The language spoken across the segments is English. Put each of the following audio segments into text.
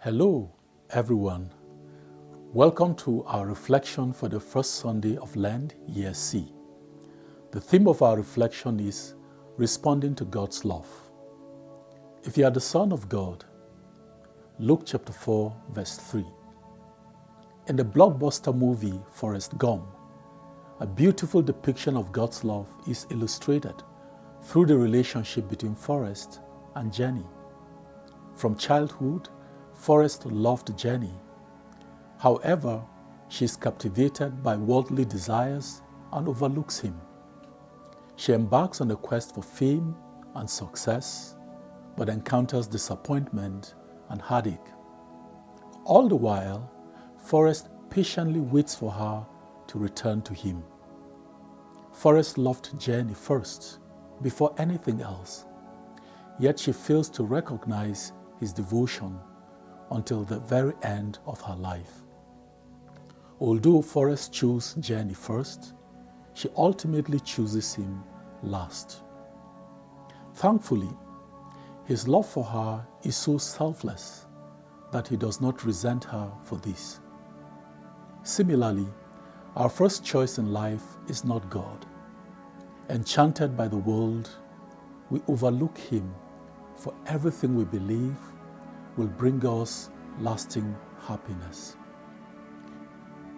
Hello, everyone. Welcome to our reflection for the first Sunday of LENT, Year C. The theme of our reflection is responding to God's love. If you are the Son of God, Luke chapter 4, verse 3. In the blockbuster movie Forrest Gump, a beautiful depiction of God's love is illustrated through the relationship between Forrest and Jenny. From childhood, Forrest loved Jenny. However, she is captivated by worldly desires and overlooks him. She embarks on a quest for fame and success, but encounters disappointment and heartache. All the while, Forrest patiently waits for her to return to him. Forrest loved Jenny first, before anything else, yet she fails to recognize his devotion until the very end of her life. Although Forrest chose Jenny first, she ultimately chooses him last. Thankfully, his love for her is so selfless that he does not resent her for this. Similarly, our first choice in life is not God. Enchanted by the world, we overlook him, for everything we believe will bring us lasting happiness.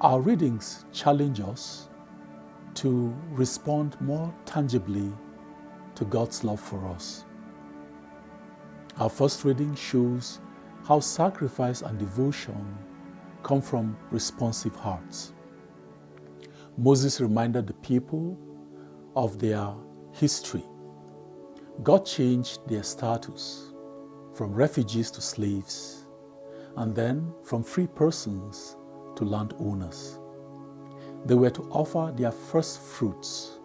Our readings challenge us to respond more tangibly to God's love for us. Our first reading shows how sacrifice and devotion come from responsive hearts. Moses reminded the people of their history. God changed their status from refugees to slaves, and then from free persons to landowners. They were to offer their first fruits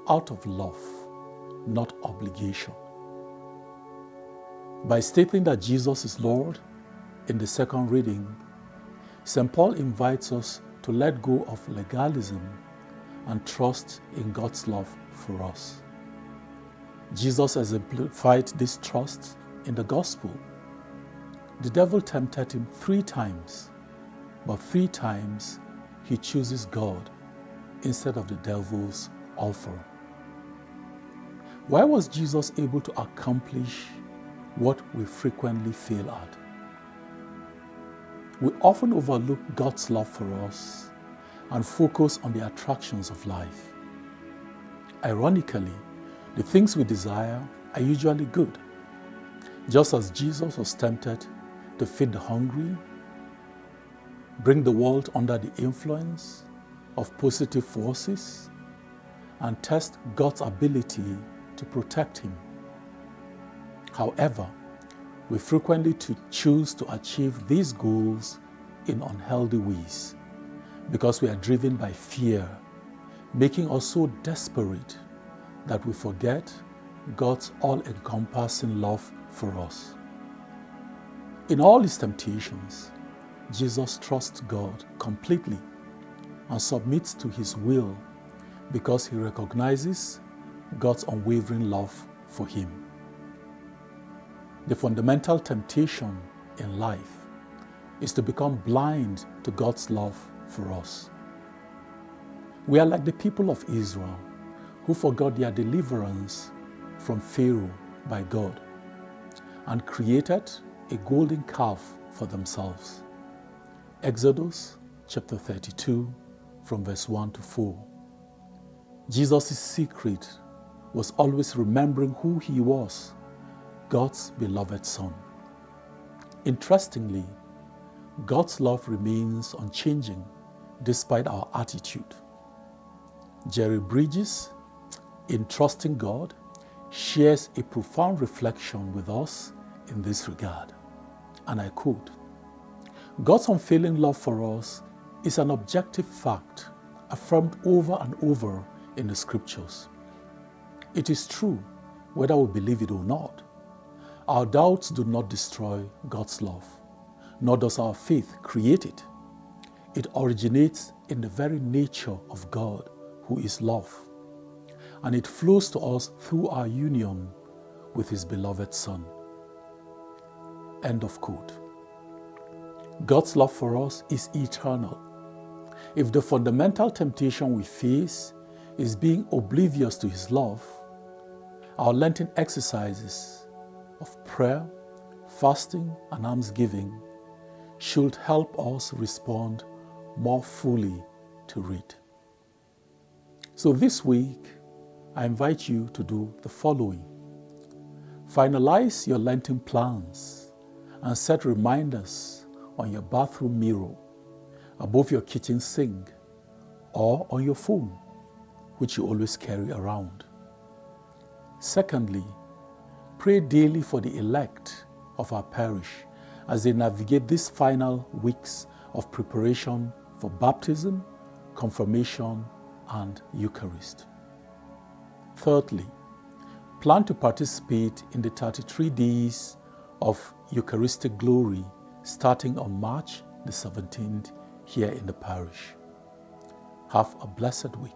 out of love, not obligation. By stating that Jesus is Lord in the second reading, St. Paul invites us to let go of legalism and trust in God's love for us. Jesus exemplified this trust in the gospel. The devil tempted him 3 times, but 3 times he chooses God instead of the devil's offer. Why was Jesus able to accomplish what we frequently fail at? We often overlook God's love for us and focus on the attractions of life. Ironically, the things we desire are usually good. Just as Jesus was tempted to feed the hungry, bring the world under the influence of positive forces, and test God's ability to protect him. However, we frequently choose to achieve these goals in unhealthy ways because we are driven by fear, making us so desperate that we forget God's all-encompassing love for us. In all his temptations, Jesus trusts God completely and submits to his will because he recognizes God's unwavering love for him. The fundamental temptation in life is to become blind to God's love for us. We are like the people of Israel who forgot their deliverance from Pharaoh by God and created a golden calf for themselves. Exodus chapter 32 from verse 1 to 4. Jesus' secret was always remembering who he was, God's beloved Son. Interestingly, God's love remains unchanging despite our attitude. Jerry Bridges, in Trusting God, shares a profound reflection with us in this regard. And I quote, "God's unfailing love for us is an objective fact affirmed over and over in the scriptures. It is true whether we believe it or not. Our doubts do not destroy God's love, nor does our faith create it. It originates in the very nature of God, who is love, and it flows to us through our union with his beloved Son." End of quote. God's love for us is eternal. If the fundamental temptation we face is being oblivious to His love, our Lenten exercises of prayer, fasting, and almsgiving should help us respond more fully to it. So this week, I invite you to do the following. Finalize your Lenten plans and set reminders on your bathroom mirror, above your kitchen sink, or on your phone, which you always carry around. Secondly, pray daily for the elect of our parish as they navigate these final weeks of preparation for baptism, confirmation, and Eucharist. Thirdly, plan to participate in the 33 days of Eucharistic glory starting on March the 17th here in the parish. Have a blessed week.